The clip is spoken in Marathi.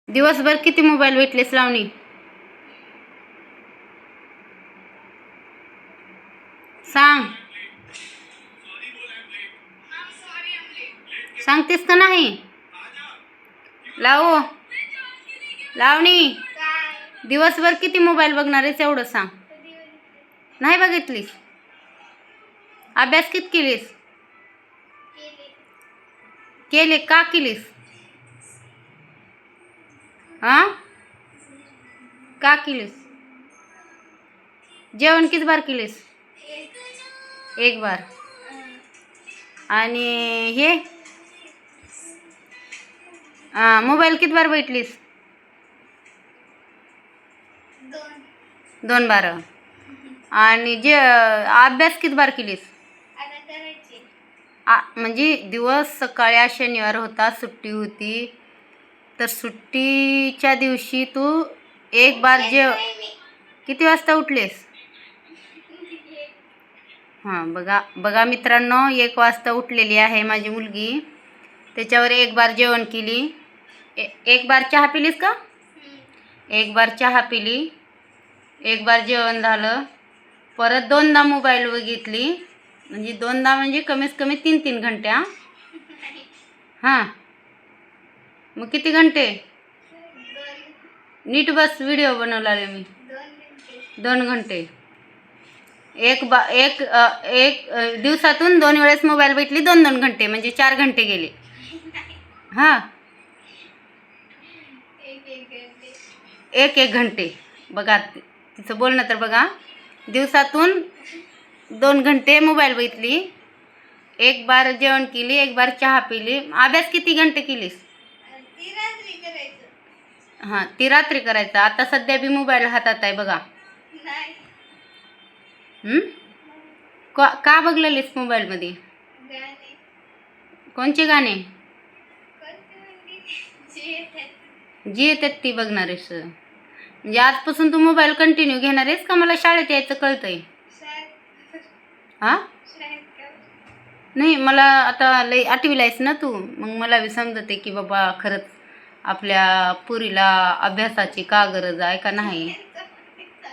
दिवसभर किती मोबाईल भेटलेस लावणी? सांग. सांगतेस का नाही? लावू लावणी, दिवसभर किती मोबाईल बघणार आहेस एवढं सांग. नाही बघितलीस? अभ्यास किती केलीस? केले का केलीस? हां, का केलीस? जेवण किती बार केलीस? एक बार. आणि हे मोबाईल किती बार भेटलीस? 2 बार. आणि जे अभ्यास किती बार केलीस? म्हणजे दिवस सकाळी आज शनिवार होता, सुट्टी होती, तर सुट्टीच्या दिवशी तू एक बार किती वाजता उठलेस? हां, बघा बघा मित्रांनो, 1 वाजता उठलेली आहे माझी मुलगी. त्याच्यावर एक बार जेवण केली. एक बार चहा पिलीस का? एक बार चहा पिली, एक बार जेवण झालं, परत 2दा मोबाईल बघितली. म्हणजे 2दा म्हणजे कमीत कमी 3-3 घंटे. हां, मग किती घंटे? नीट बस, व्हिडिओ बनवला मी. 2 घंटे. एक दिवसातून 2 वेळेस मोबाईल भेटली, 2-2 घंटे म्हणजे 4 घंटे गेले. हां, 1-1 घंटे. बघा तिचं बोलणं तर बघा. दिवसातून 2 घंटे मोबाईल बघितली, एक बार जेवण केली, एक बार चहा पिली. अभ्यास किती घंटे केलीस? हां, ती रात्री करायचा. आता सध्या बी मोबाईल हातात आहे बघा. का बघलेलीस मोबाईलमध्ये? कोणचे गाणे? जी येतात ती बघणार आहेस? म्हणजे आजपासून तू मोबाईल कंटिन्यू घेणार आहेस का? मला शाळेत यायचं कळतंय. हां, नाही, मला आता लई 8वीला आहेस ना तू, मग मला बी समजते की बाबा खरंच आपल्या पोरीला अभ्यासाची का गरज आहे का नाही.